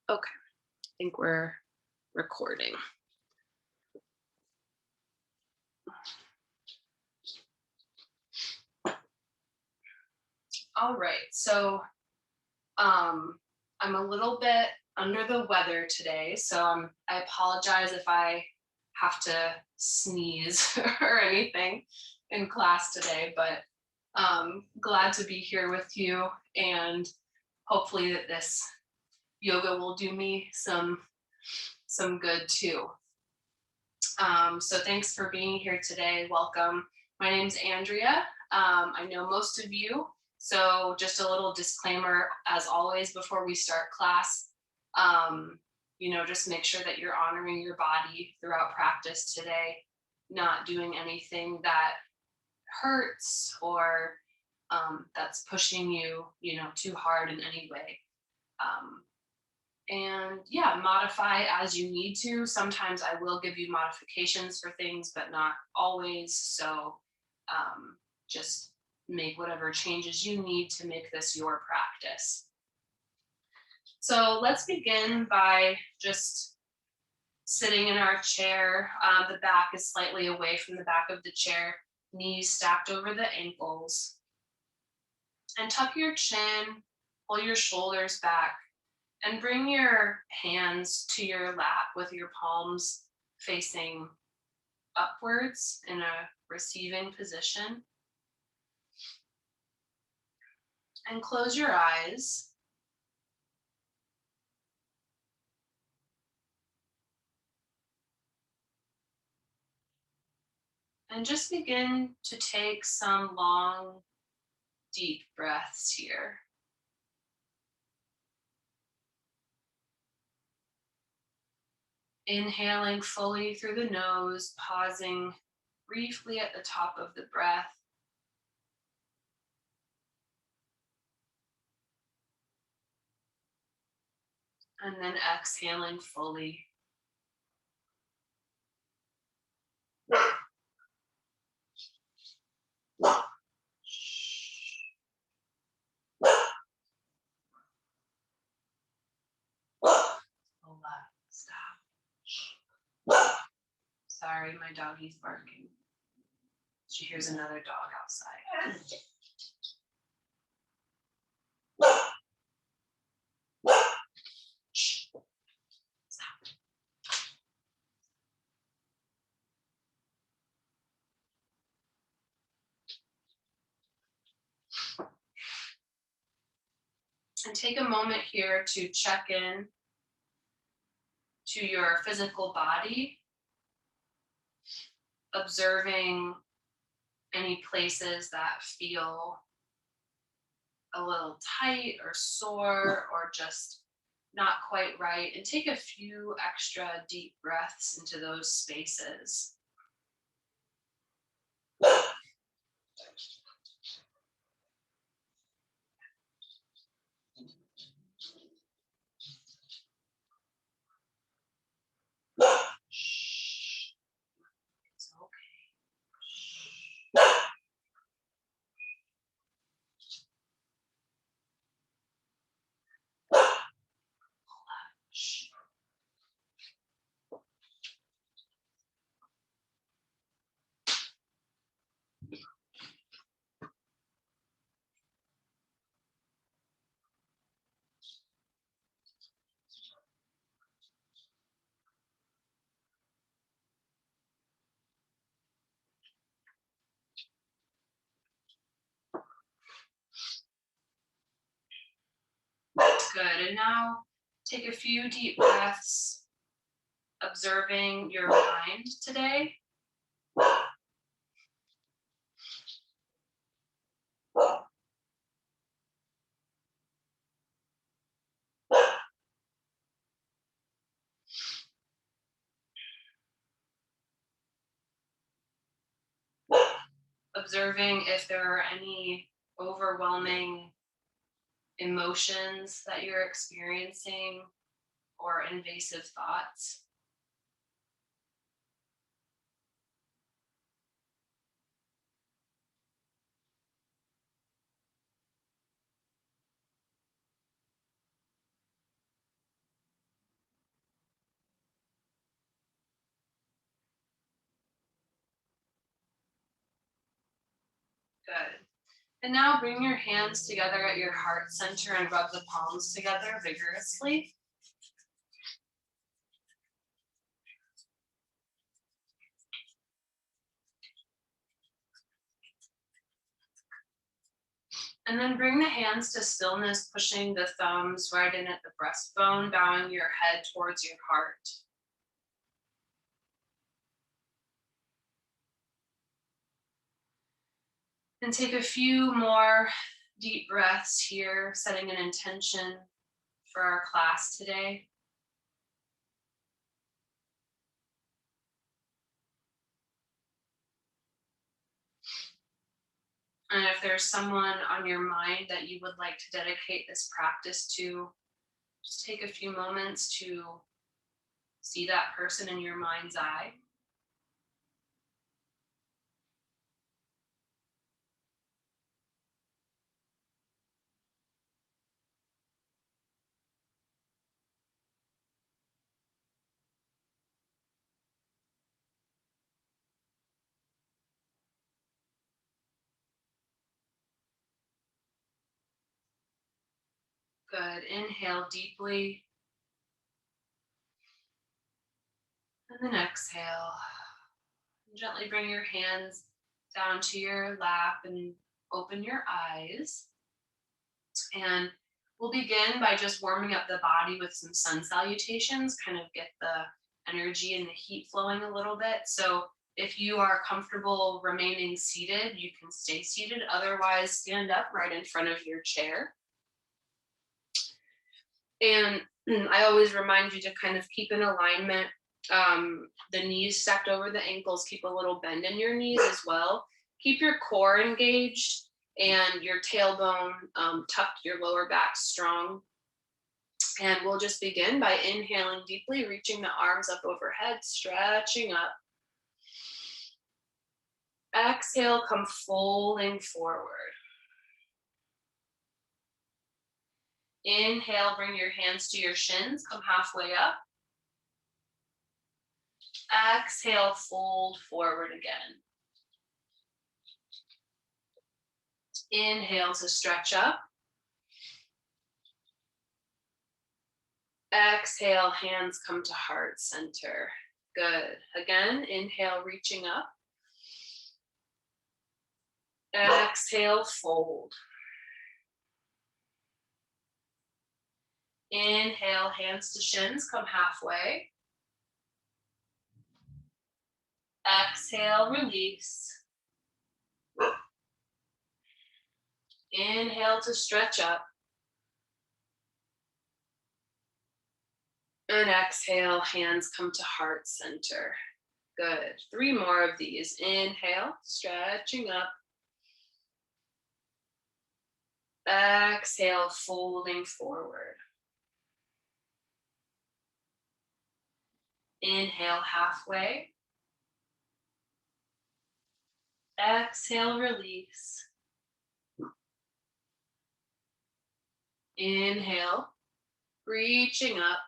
Okay, I think we're recording. All right, so I'm a little bit under the weather today, so I apologize if I have to sneeze or anything in class today, but glad to be here with you, and hopefully that this yoga will do me some good too. So thanks for being here today. Welcome. My name's Andrea. I know most of you. So just a little disclaimer, as always, before we start class, just make sure that you're honoring your body throughout practice today, not doing anything that hurts or that's pushing you, too hard in any way. Um, and yeah, modify as you need to. Sometimes I will give you modifications for things, but not always. So just make whatever changes you need to make this your practice. So let's begin by just sitting in our chair. The back is slightly away from the back of the chair, knees stacked over the ankles. And tuck your chin, pull your shoulders back, and bring your hands to your lap with your palms facing upwards in a receiving position. And close your eyes. And just begin to take some long, deep breaths here. Inhaling fully through the nose, pausing briefly at the top of the breath. And then exhaling fully. Stop. Sorry, my doggy's barking. She hears another dog outside. And take a moment here to check in to your physical body, observing any places that feel a little tight or sore or just not quite right, and take a few extra deep breaths into those spaces. It's okay. Good. And now take a few deep breaths, observing your mind today. Observing if there are any overwhelming emotions that you're experiencing or invasive thoughts. Good. And now bring your hands together at your heart center and rub the palms together vigorously. And then bring the hands to stillness, pushing the thumbs right in at the breastbone, bowing your head towards your heart. And take a few more deep breaths here, setting an intention for our class today. And if there's someone on your mind that you would like to dedicate this practice to, just take a few moments to see that person in your mind's eye. Good. Inhale deeply. And then exhale. And gently bring your hands down to your lap and open your eyes. And we'll begin by just warming up the body with some sun salutations, kind of get the energy and the heat flowing a little bit. So if you are comfortable remaining seated, you can stay seated. Otherwise, stand up right in front of your chair. And I always remind you to kind of keep in alignment, the knees stacked over the ankles, keep a little bend in your knees as well. Keep your core engaged and your tailbone tucked, your lower back strong. And we'll just begin by inhaling deeply, reaching the arms up overhead, stretching up. Exhale, come folding forward. Inhale, bring your hands to your shins, come halfway up. Exhale, fold forward again. Inhale to stretch up. Exhale, hands come to heart center. Good. Again, inhale, reaching up. Exhale, fold. Inhale, hands to shins, come halfway. Exhale, release. Inhale to stretch up. And exhale, hands come to heart center. Good. 3 more of these. Inhale, stretching up. Exhale, folding forward. Inhale, halfway. Exhale, release. Inhale, reaching up.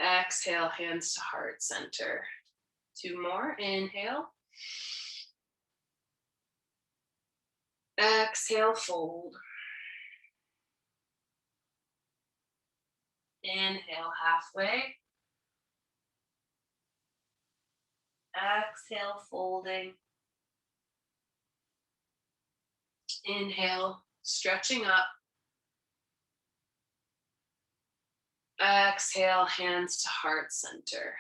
Exhale, hands to heart center. 2 more. Inhale. Exhale, fold. Inhale, halfway. Exhale, folding. Inhale, stretching up. Exhale, hands to heart center.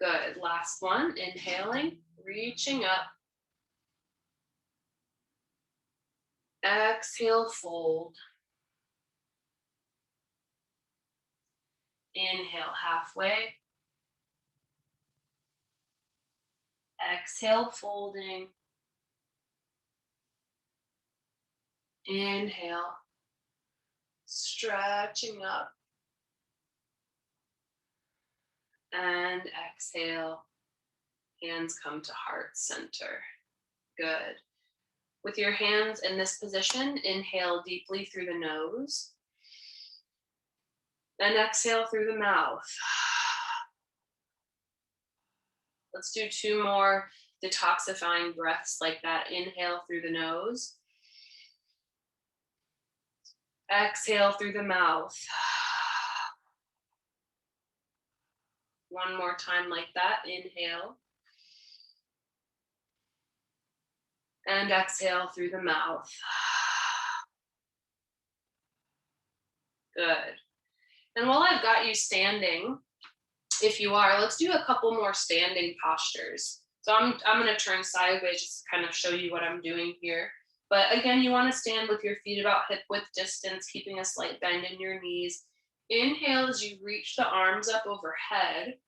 Good. Last one. Inhaling, reaching up. Exhale, fold. Inhale, halfway. Exhale, folding. Inhale, stretching up. And exhale, hands come to heart center. Good. With your hands in this position, inhale deeply through the nose. And exhale through the mouth. Let's do 2 more detoxifying breaths like that. Inhale through the nose. Exhale through the mouth. One more time like that. Inhale. And exhale through the mouth. Good. And while I've got you standing, if you are, let's do a couple more standing postures. So I'm going to turn sideways just to kind of show you what I'm doing here. But again, you want to stand with your feet about hip width distance, keeping a slight bend in your knees. Inhale as you reach the arms up overhead.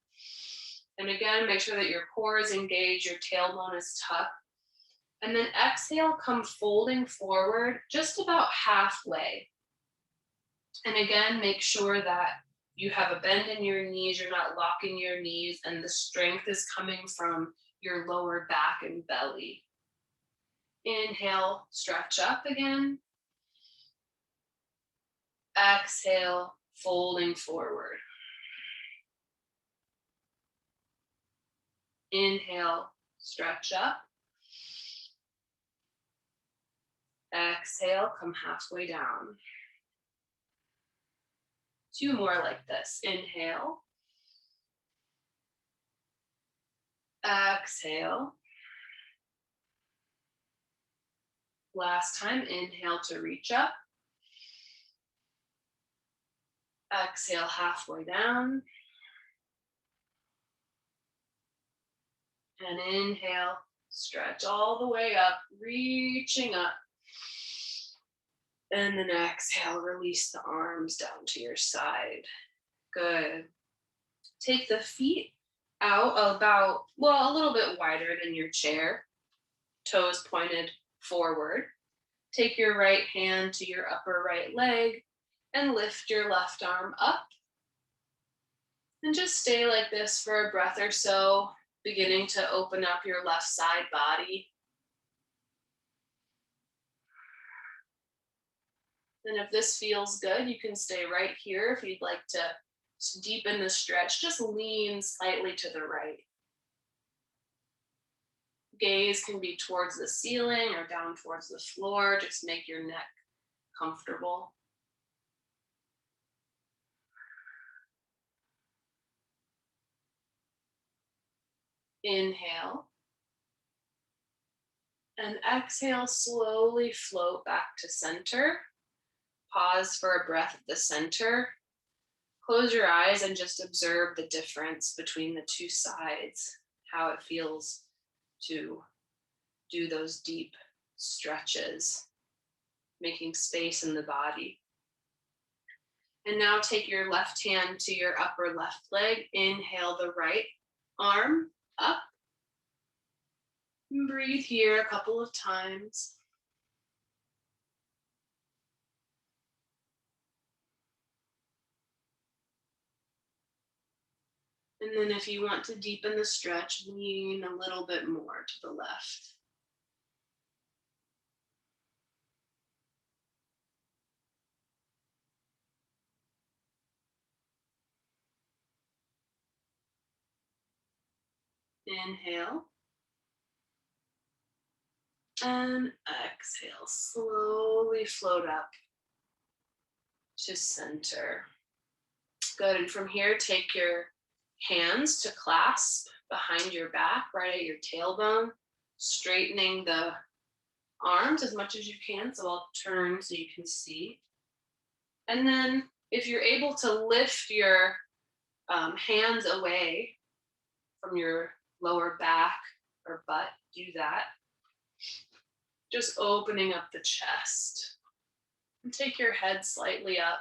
And again, make sure that your core is engaged, your tailbone is tucked. And then exhale, come folding forward just about halfway. And again, make sure that you have a bend in your knees, you're not locking your knees, and the strength is coming from your lower back and belly. Inhale, stretch up again. Exhale, folding forward. Inhale, stretch up. Exhale, come halfway down. 2 more like this. Inhale. Exhale. Last time, inhale to reach up. Exhale, halfway down. And inhale, stretch all the way up, reaching up. And then exhale, release the arms down to your side. Good. Take the feet out about, well, a little bit wider than your chair. Toes pointed forward. Take your right hand to your upper right leg and lift your left arm up. And just stay like this for a breath or so, beginning to open up your left side body. And if this feels good, you can stay right here. If you'd like to deepen the stretch, just lean slightly to the right. Gaze can be towards the ceiling or down towards the floor. Just make your neck comfortable. Inhale. And exhale, slowly float back to center. Pause for a breath at the center. Close your eyes and just observe the difference between the two sides, how it feels to do those deep stretches, making space in the body. And now take your left hand to your upper left leg. Inhale the right arm up. And breathe here a couple of times. And then if you want to deepen the stretch, lean a little bit more to the left. Inhale. And exhale, slowly float up to center. Good, and from here, take your hands to clasp behind your back, right at your tailbone, straightening the arms as much as you can. So I'll turn so you can see. And then if you're able to lift your hands away from your lower back or butt, do that. Just opening up the chest. And take your head slightly up.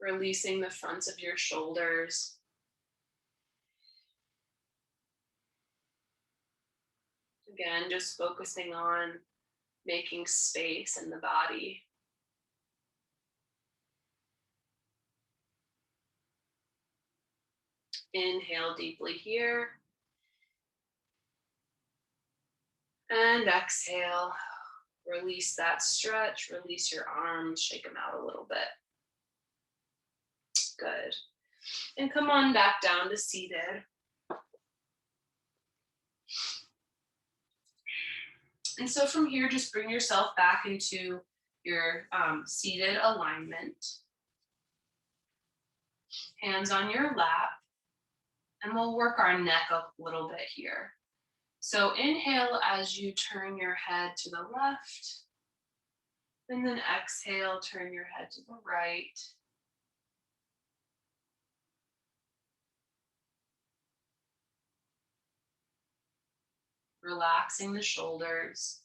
Releasing the fronts of your shoulders. Again, just focusing on making space in the body. Inhale deeply here. And exhale. Release that stretch. Release your arms. Shake them out a little bit. Good. And come on back down to seated. And so from here, just bring yourself back into your seated alignment. Hands on your lap. And we'll work our neck a little bit here. So inhale as you turn your head to the left. And then exhale, turn your head to the right. Relaxing the shoulders.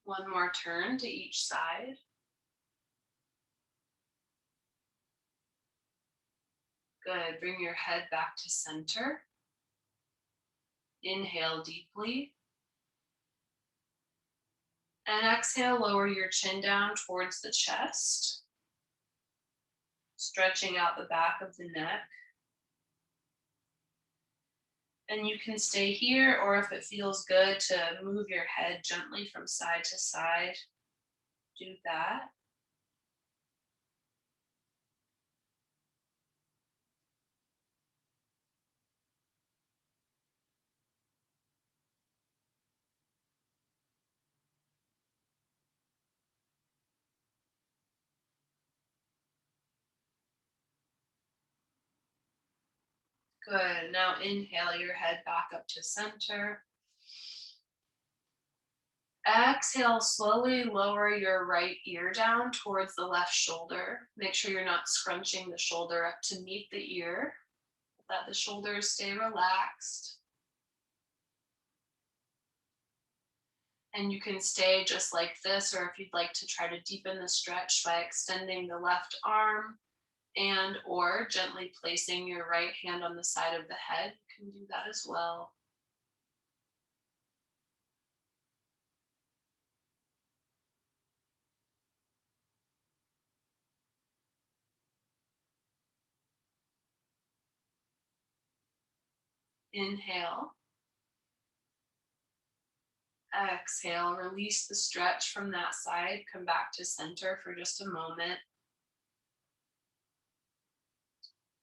One more turn to each side. Good. Bring your head back to center. Inhale deeply. And exhale, lower your chin down towards the chest. Stretching out the back of the neck. And you can stay here, or if it feels good to move your head gently from side to side, do that. Good. Now inhale your head back up to center. Exhale, slowly lower your right ear down towards the left shoulder. Make sure you're not scrunching the shoulder up to meet the ear. Let the shoulders stay relaxed. And you can stay just like this, or if you'd like to try to deepen the stretch by extending the left arm and or gently placing your right hand on the side of the head, you can do that as well. Inhale. Exhale, release the stretch from that side. Come back to center for just a moment.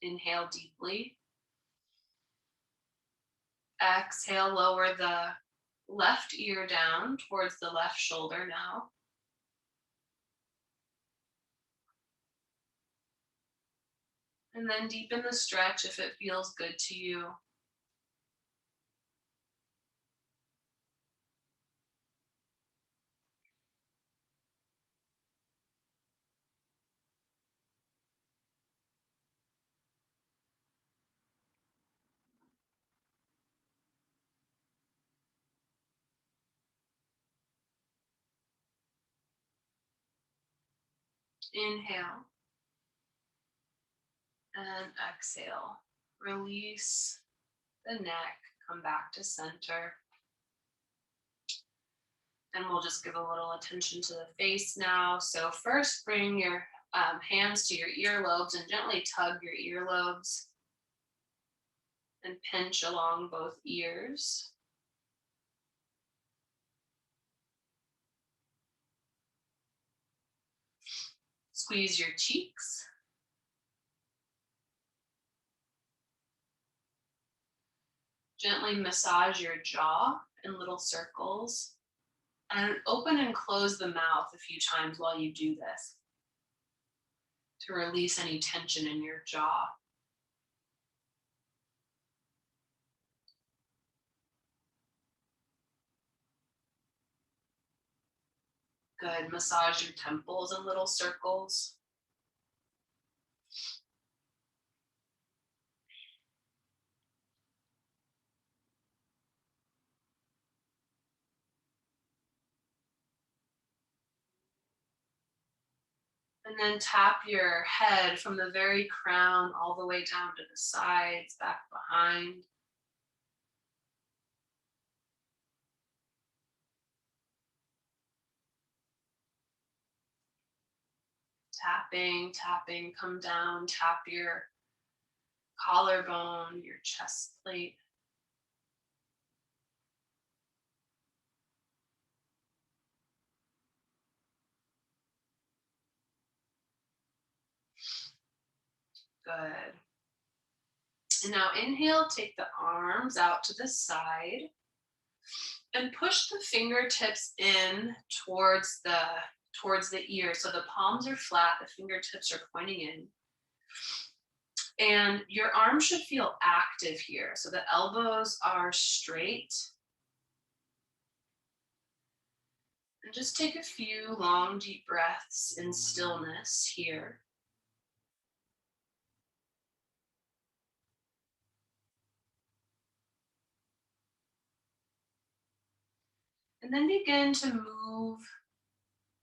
Inhale deeply. Exhale, lower the left ear down towards the left shoulder now. And then deepen the stretch if it feels good to you. Inhale and exhale. Release the neck, come back to center. And we'll just give a little attention to the face now. So first bring your hands to your earlobes and gently tug your earlobes and pinch along both ears. Squeeze your cheeks. Gently massage your jaw in little circles. And open and close the mouth a few times while you do this to release any tension in your jaw. Good. Massage your temples in little circles. And then tap your head from the very crown all the way down to the sides, back behind. Tapping, tapping, come down, tap your collarbone, your chest plate. Good. And now inhale, take the arms out to the side and push the fingertips in towards the ear. So the palms are flat, the fingertips are pointing in. And your arms should feel active here. So the elbows are straight. And just take a few long, deep breaths in stillness here. And then begin to move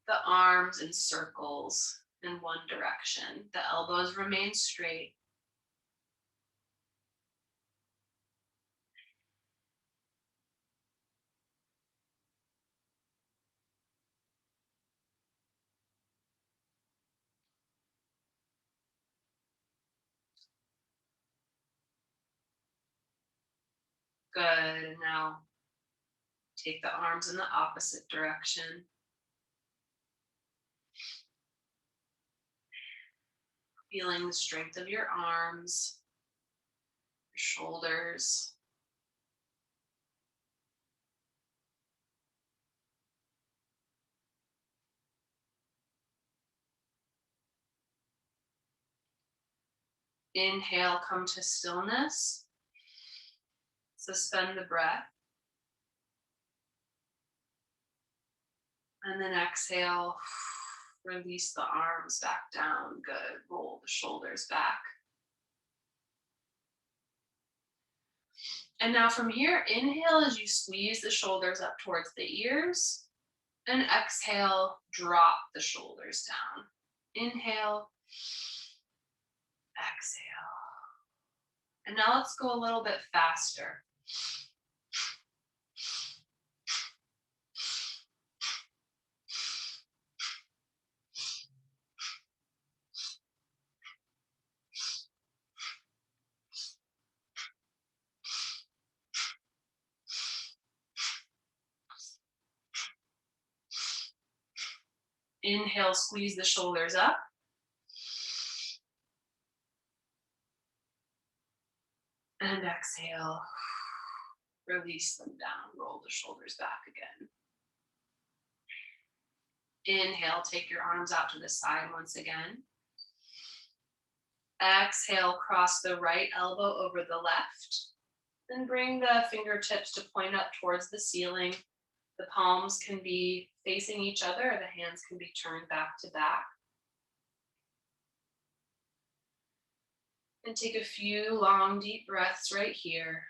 the arms in circles in one direction. The elbows remain straight. Good. And now take the arms in the opposite direction. Feeling the strength of your arms, your shoulders. Inhale, come to stillness. Suspend the breath. And then exhale, release the arms back down. Good. Roll the shoulders back. And now from here, inhale as you squeeze the shoulders up towards the ears. And exhale, drop the shoulders down. Inhale, exhale. And now let's go a little bit faster. Inhale, squeeze the shoulders up. And exhale, release them down, roll the shoulders back again. Inhale, take your arms out to the side once again. Exhale, cross the right elbow over the left. Then bring the fingertips to point up towards the ceiling. The palms can be facing each other, or the hands can be turned back to back. And take a few long, deep breaths right here.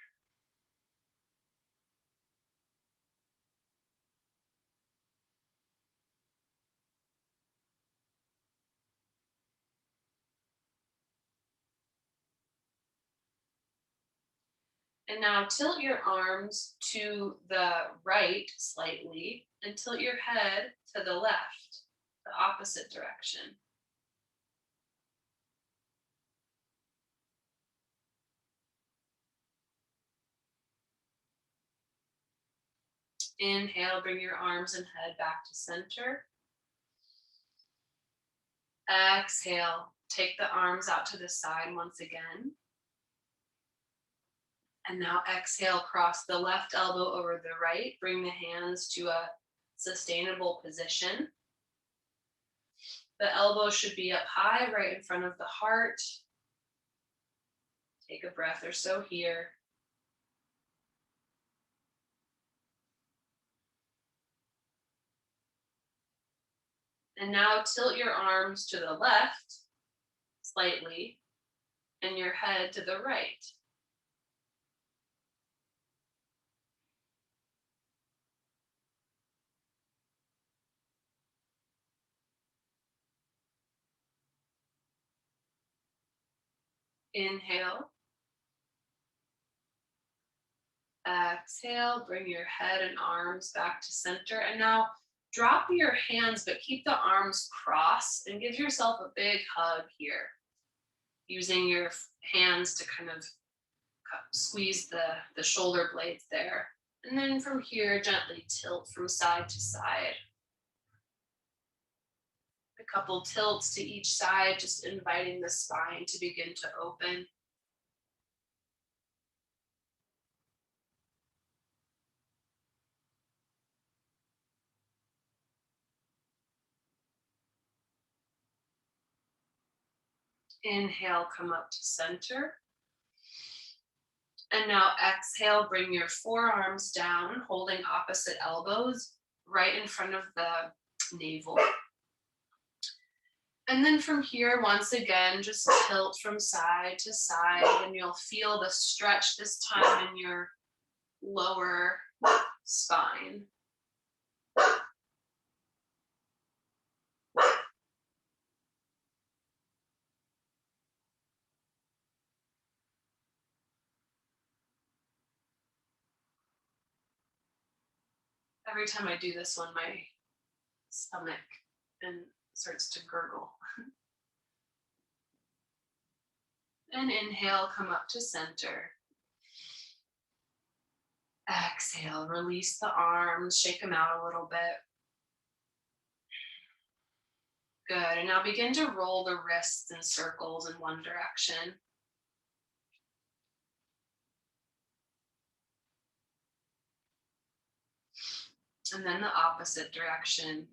And now tilt your arms to the right slightly and tilt your head to the left, the opposite direction. Inhale, bring your arms and head back to center. Exhale, take the arms out to the side once again. And now exhale, cross the left elbow over the right. Bring the hands to a sustainable position. The elbow should be up high, right in front of the heart. Take a breath or so here. And now tilt your arms to the left slightly and your head to the right. Inhale. Exhale, bring your head and arms back to center. And now Drop your hands, but keep the arms crossed and give yourself a big hug here, using your hands to kind of squeeze the shoulder blades there. And then from here, gently tilt from side to side. A couple tilts to each side, just inviting the spine to begin to open. Inhale, come up to center. And now exhale, bring your forearms down, holding opposite elbows right in front of the navel. And then from here, once again, just tilt from side to side, and you'll feel the stretch this time in your lower spine. Every time I do this one, my stomach and starts to gurgle. And inhale, come up to center. Exhale, release the arms, shake them out a little bit. Good, and now begin to roll the wrists in circles in one direction. And then the opposite direction.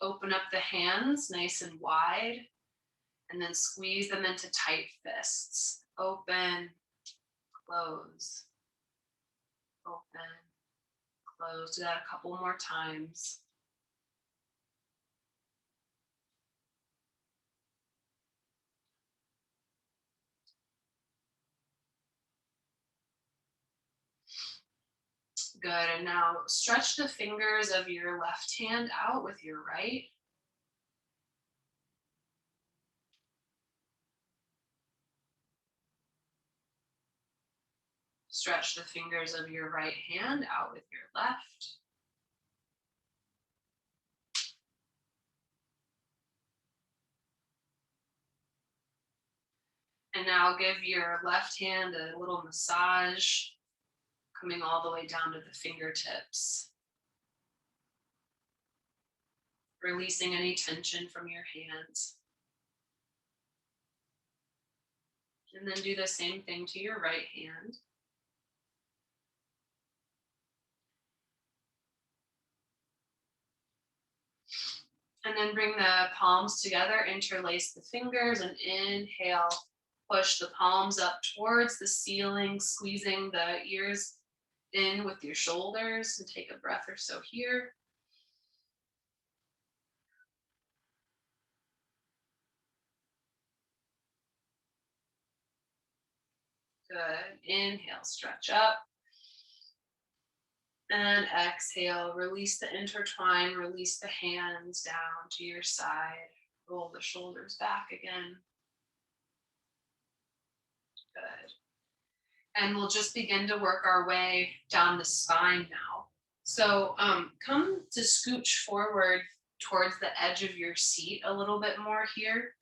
Open up the hands nice and wide, and then squeeze them into tight fists. Open, close, open, close. Do that a couple more times. Good, and now stretch the fingers of your left hand out with your right. Stretch the fingers of your right hand out with your left. And now give your left hand a little massage, coming all the way down to the fingertips. Releasing any tension from your hands. And then do the same thing to your right hand. And then bring the palms together, interlace the fingers, and inhale. Push the palms up towards the ceiling, squeezing the ears in with your shoulders, and take a breath or so here. Good. Inhale, stretch up. And exhale, release the intertwine, release the hands down to your side. Roll the shoulders back again. Good. And we'll just begin to work our way down the spine now. So come to scooch forward towards the edge of your seat a little bit more here.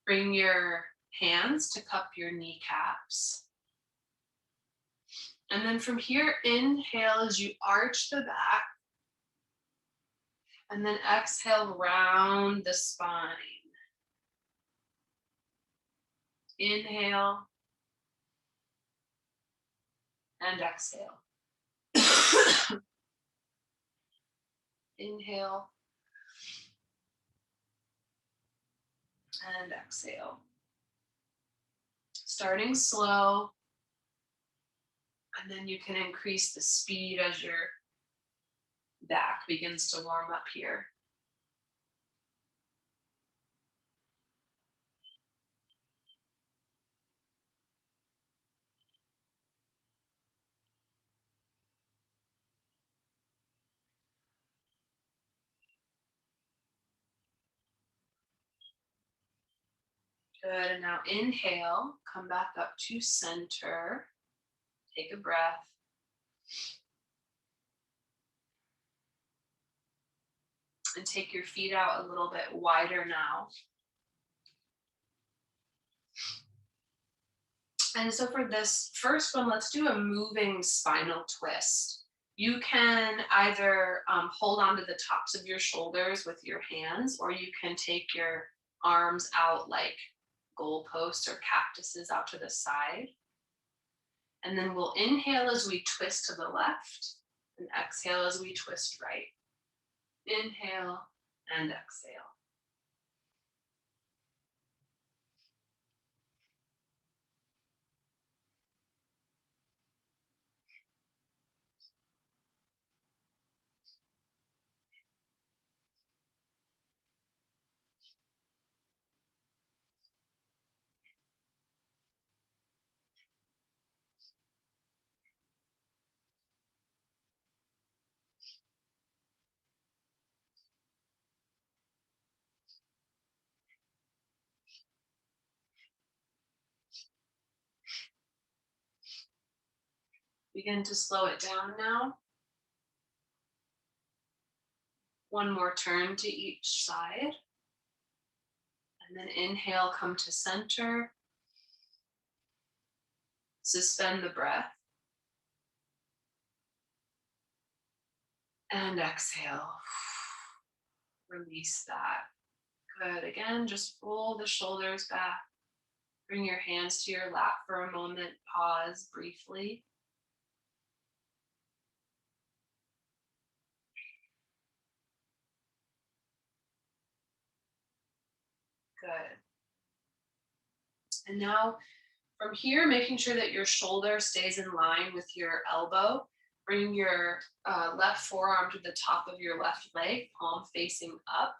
Bring your hands to cup your kneecaps. And then from here, inhale as you arch the back. And then exhale, round the spine. Inhale and exhale. Inhale and exhale. Starting slow, and then you can increase the speed as your back begins to warm up here. Good, and now inhale, come back up to center. Take a breath. And take your feet out a little bit wider now. And so for this first one, let's do a moving spinal twist. You can either hold onto the tops of your shoulders with your hands, or you can take your arms out like goalposts or cactuses out to the side. And then we'll inhale as we twist to the left and exhale as we twist right. Inhale and exhale. Begin to slow it down now. One more turn to each side. And then inhale, come to center. Suspend the breath. And exhale. Release that. Good. Again, just roll the shoulders back. Bring your hands to your lap for a moment. Pause briefly. Good. And now from here, making sure that your shoulder stays in line with your elbow. Bring your left forearm to the top of your left leg, palm facing up.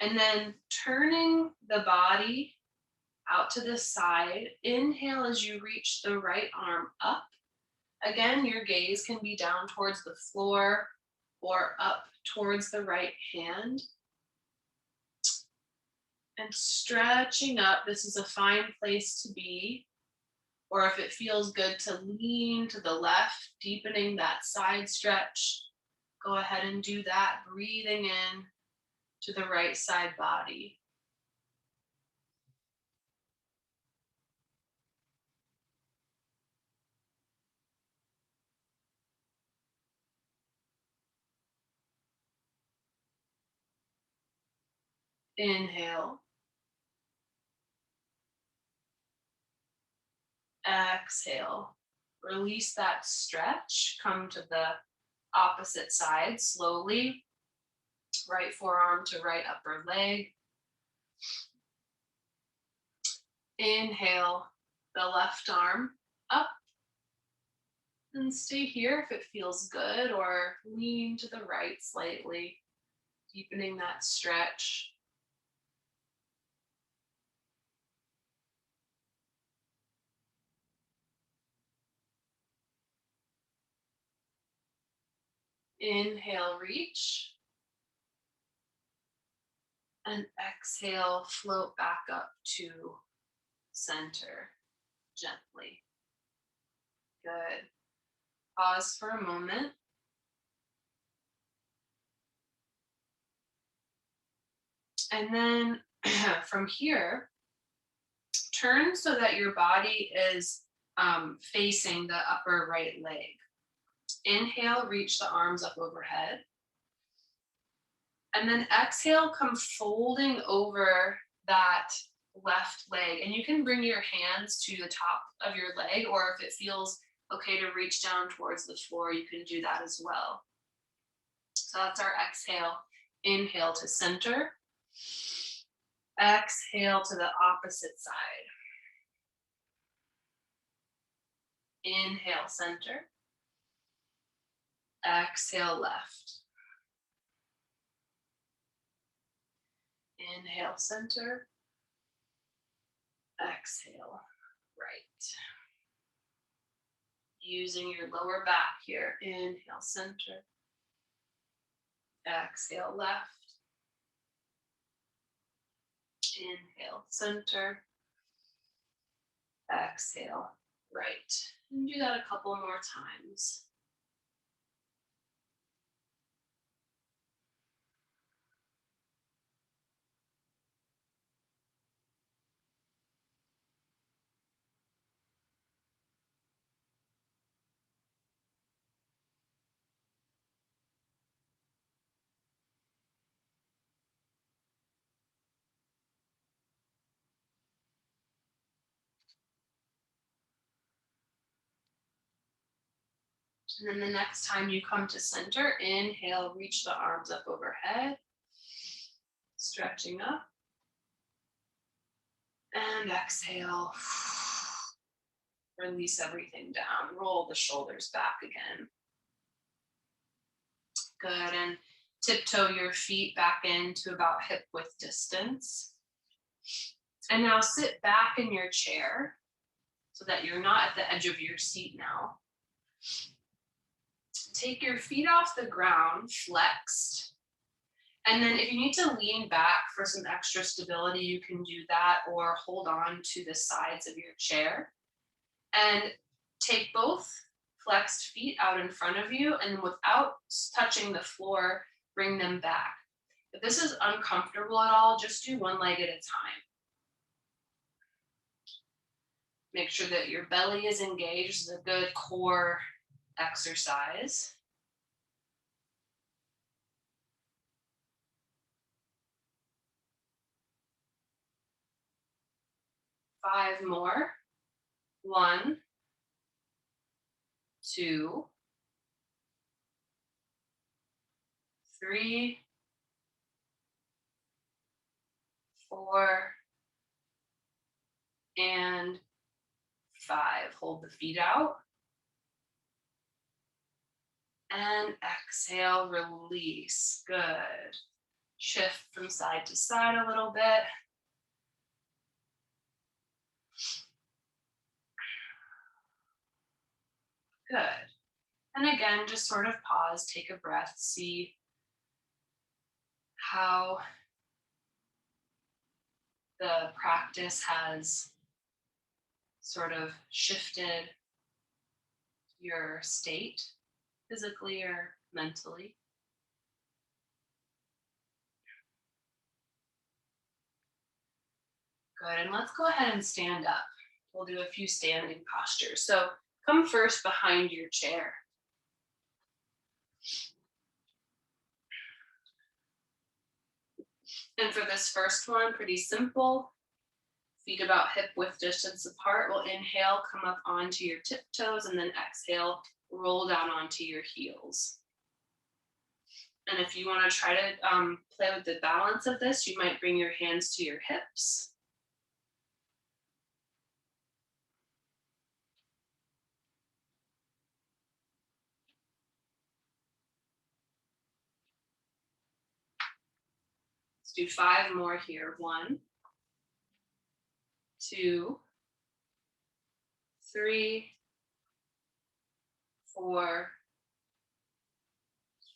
And then turning the body out to the side. Inhale as you reach the right arm up. Again, your gaze can be down towards the floor or up towards the right hand. And stretching up, this is a fine place to be. Or if it feels good to lean to the left, deepening that side stretch, go ahead and do that, breathing in to the right side body. Inhale. Exhale. Release that stretch. Come to the opposite side slowly. Right forearm to right upper leg. Inhale the left arm up. And stay here if it feels good, or lean to the right slightly, deepening that stretch. Inhale, reach. And exhale, float back up to center gently. Good. Pause for a moment. And then from here, turn so that your body is facing the upper right leg. Inhale, reach the arms up overhead. And then exhale, come folding over that left leg. And you can bring your hands to the top of your leg, or if it feels okay to reach down towards the floor, you can do that as well. So that's our exhale. Inhale to center. Exhale to the opposite side. Inhale, center. Exhale, left. Inhale, center. Exhale, right. Using your lower back here. Inhale, center. Exhale, left. Inhale, center. Exhale, right. And do that a couple more times. And then the next time you come to center, inhale, reach the arms up overhead, stretching up. And exhale, release everything down, roll the shoulders back again. Good, and tiptoe your feet back into about hip width distance. And now sit back in your chair so that you're not at the edge of your seat now. Take your feet off the ground, flexed. And then if you need to lean back for some extra stability, you can do that, or hold on to the sides of your chair. And take both flexed feet out in front of you, and without touching the floor, bring them back. If this is uncomfortable at all, just do one leg at a time. Make sure that your belly is engaged. This is a good core exercise. Five more. 1, 2, 3, 4, and 5. Hold the feet out. And exhale, release. Good. Shift from side to side a little bit. Good. And again, just sort of pause, take a breath, see how the practice has sort of shifted your state, physically or mentally. Good, and let's go ahead and stand up. We'll do a few standing postures. So come first behind your chair. And for this first one, pretty simple. Feet about hip width distance apart. We'll inhale, come up onto your tiptoes, and then exhale, roll down onto your heels. And if you want to try to play with the balance of this, you might bring your hands to your hips. Let's do 5 more here. 1, 2, 3, 4,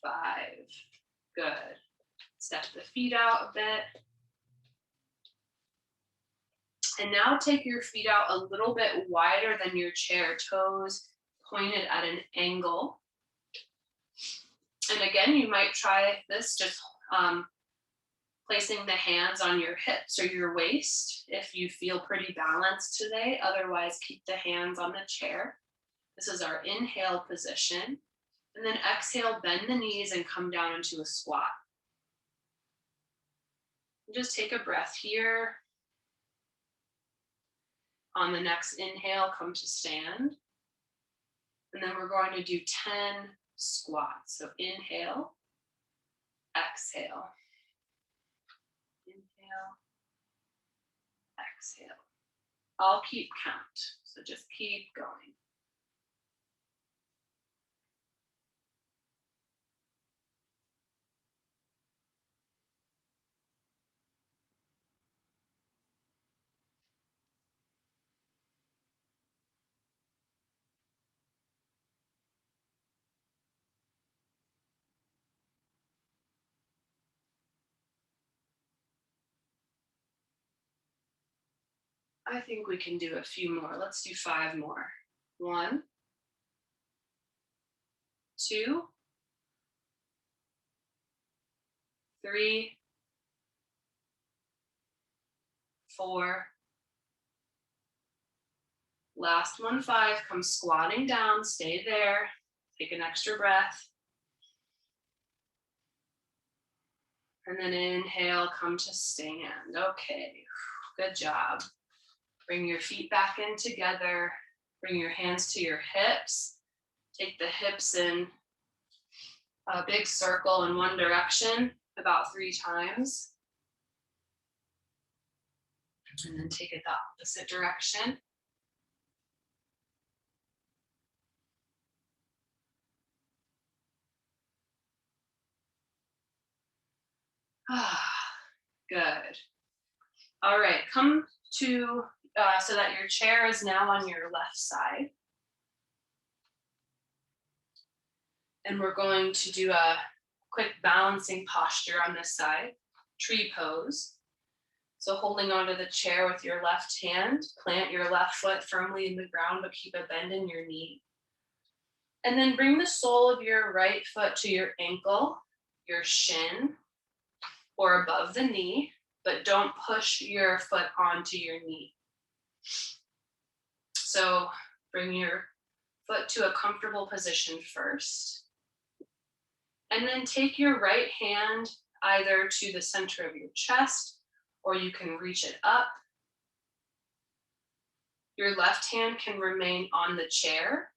5. Good. Step the feet out a bit. And now take your feet out a little bit wider than your chair, toes pointed at an angle. And again, you might try this just placing the hands on your hips or your waist if you feel pretty balanced today. Otherwise, keep the hands on the chair. This is our inhale position. And then exhale, bend the knees and come down into a squat. And just take a breath here. On the next inhale, come to stand. And then we're going to do 10 squats. So inhale, exhale. Inhale, exhale. I'll keep count, so just keep going. I think we can do a few more. Let's do 5 more. 1, 2, 3, 4. Last one, 5. Come squatting down, stay there. Take an extra breath. And then inhale, come to stand. Okay, good job. Bring your feet back in together. Bring your hands to your hips. Take the hips in a big circle in one direction about 3 times. And then take it the opposite direction. Good. All right, come to, so that your chair is now on your left side. And we're going to do a quick balancing posture on this side, tree pose. So holding onto the chair with your left hand, plant your left foot firmly in the ground, but keep a bend in your knee. And then bring the sole of your right foot to your ankle, your shin, or above the knee, but don't push your foot onto your knee. So bring your foot to a comfortable position first. And then take your right hand either to the center of your chest, or you can reach it up. Your left hand can remain on the chair,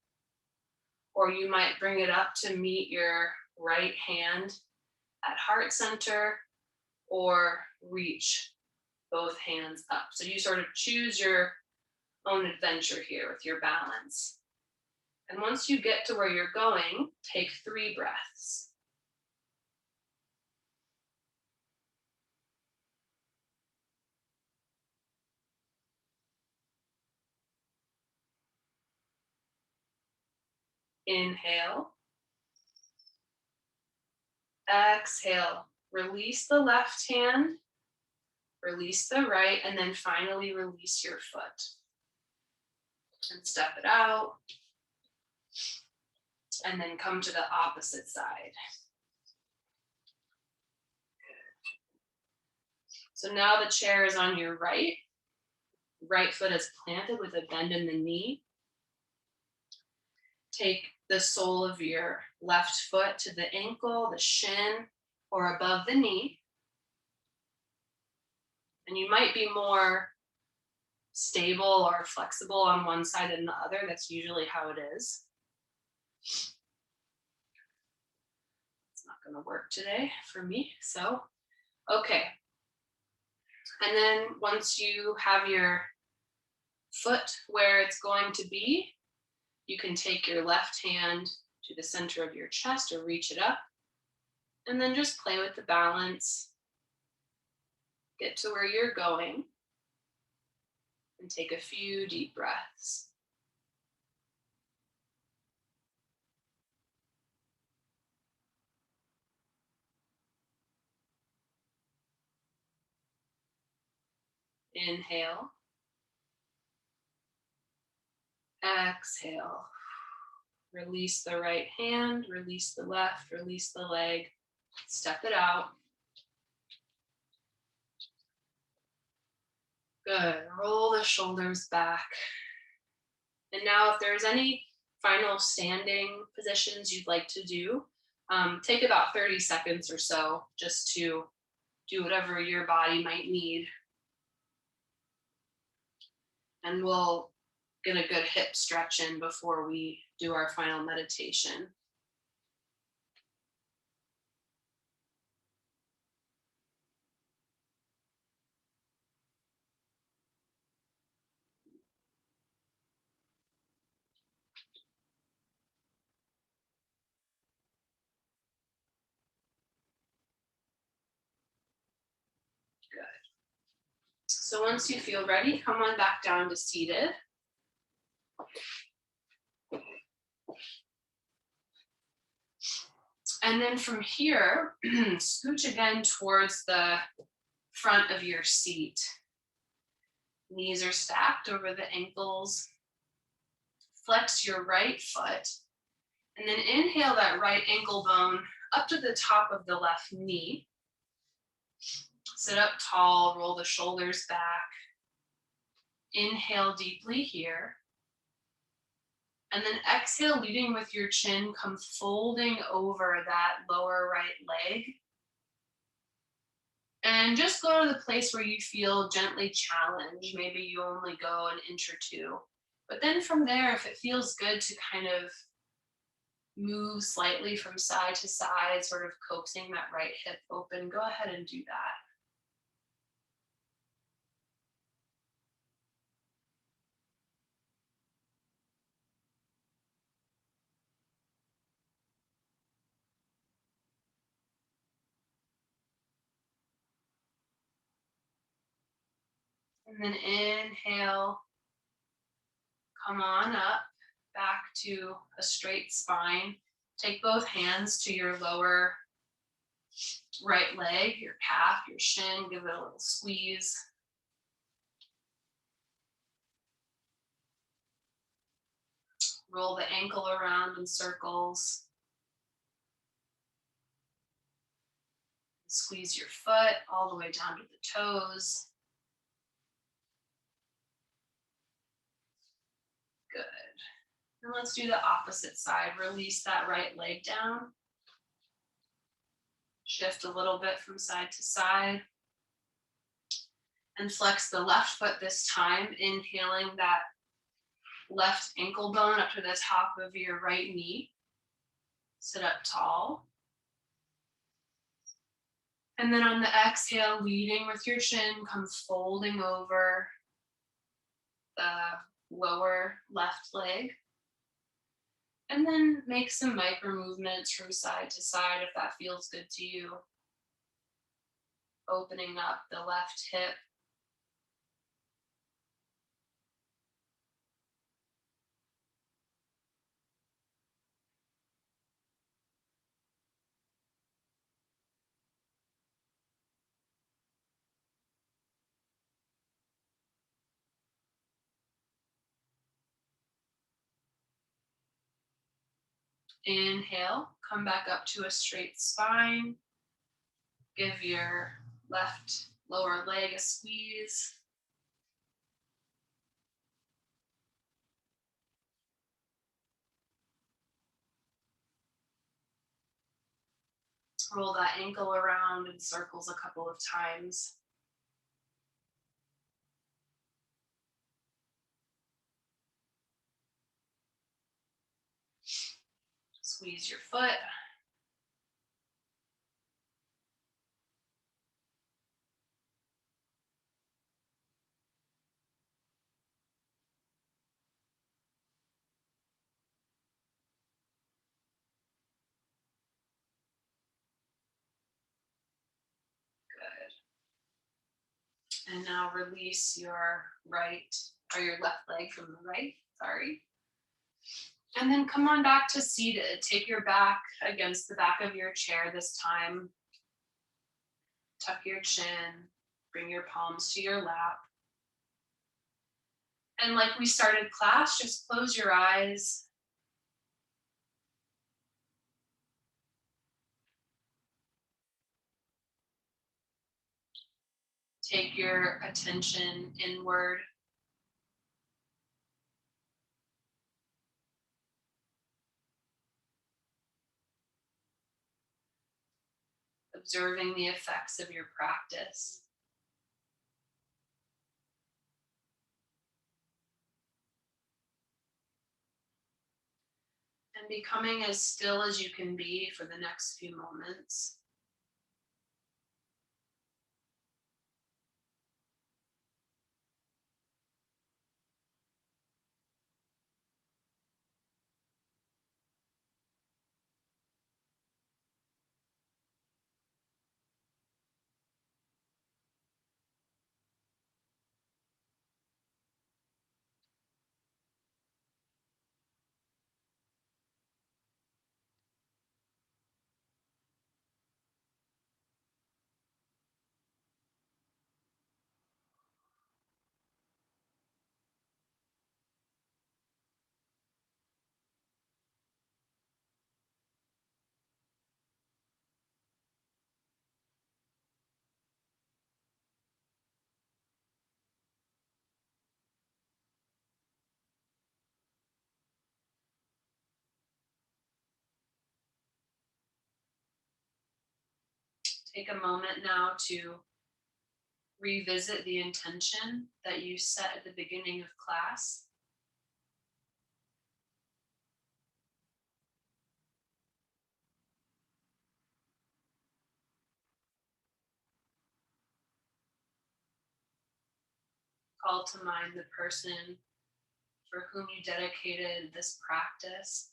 or you might bring it up to meet your right hand at heart center, or reach both hands up. So you sort of choose your own adventure here with your balance. And once you get to where you're going, take 3 breaths. Inhale. Exhale. Release the left hand, release the right, and then finally release your foot. And step it out. And then come to the opposite side. So now the chair is on your right. Right foot is planted with a bend in the knee. Take the sole of your left foot to the ankle, the shin, or above the knee. And you might be more stable or flexible on one side than the other. That's usually how it is. It's not going to work today for me. So, okay. And then once you have your foot where it's going to be, you can take your left hand to the center of your chest or reach it up, and then just play with the balance. Get to where you're going and take a few deep breaths. Inhale. Exhale. Release the right hand, release the left, release the leg, step it out. Good. Roll the shoulders back. And now if there's any final standing positions you'd like to do, take about 30 seconds or so just to do whatever your body might need. And we'll get a good hip stretch in before we do our final meditation. Good. So once you feel ready, come on back down to seated. And then from here, scooch again towards the front of your seat. Knees are stacked over the ankles. Flex your right foot. And then inhale that right ankle bone up to the top of the left knee. Sit up tall, roll the shoulders back. Inhale deeply here. And then exhale, leading with your chin, come folding over that lower right leg. And just go to the place where you feel gently challenged. Maybe you only go an inch or two. But then from there, if it feels good to kind of move slightly from side to side, sort of coaxing that right hip open, go ahead and do that. And then inhale, come on up, back to a straight spine. Take both hands to your lower right leg, your calf, your shin, give it a little squeeze. Roll the ankle around in circles. Squeeze your foot all the way down to the toes. Good. And let's do the opposite side. Release that right leg down. Shift a little bit from side to side. And flex the left foot this time, inhaling that left ankle bone up to the top of your right knee. Sit up tall. And then on the exhale, leading with your chin, come folding over the lower left leg. And then make some micro movements from side to side if that feels good to you. Opening up the left hip. Inhale, come back up to a straight spine. Give your left lower leg a squeeze. Roll that ankle around in circles a couple of times. Squeeze your foot. Good. And now release your right or your left leg from the right. Sorry. And then come on back to seated. Take your back against the back of your chair this time. Tuck your chin. Bring your palms to your lap. And like we started class, just close your eyes. Take your attention inward. Observing the effects of your practice. And becoming as still as you can be for the next few moments. Take a moment now to revisit the intention that you set at the beginning of class. Call to mind the person for whom you dedicated this practice.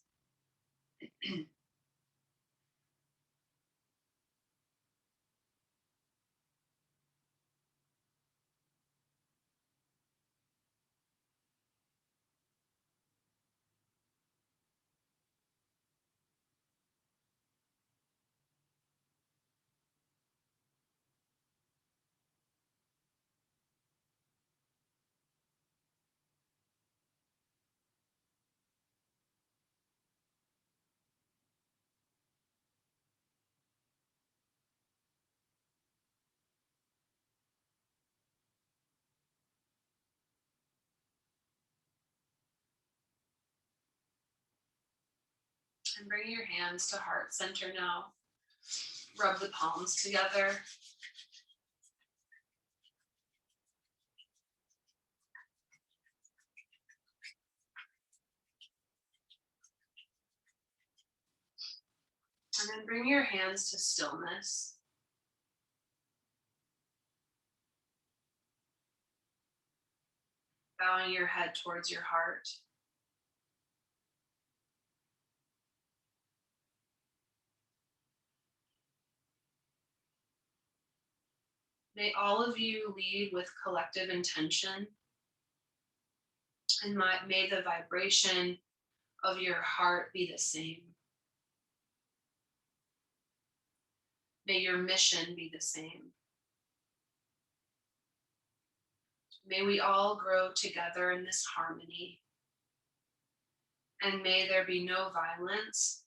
And bring your hands to heart center now. Rub the palms together. And then bring your hands to stillness. Bowing your head towards your heart. May all of you lead with collective intention, and may the vibration of your heart be the same. May your mission be the same. May we all grow together in this harmony, and may there be no violence,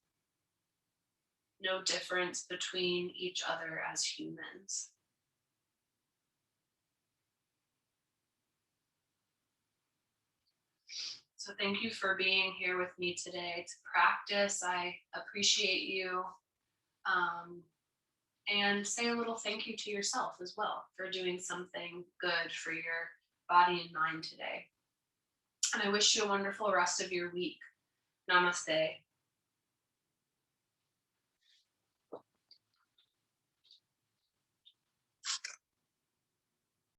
no difference between each other as humans. So thank you for being here with me today to practice. I appreciate you. And say a little thank you to yourself as well for doing something good for your body and mind today. And I wish you a wonderful rest of your week. Namaste.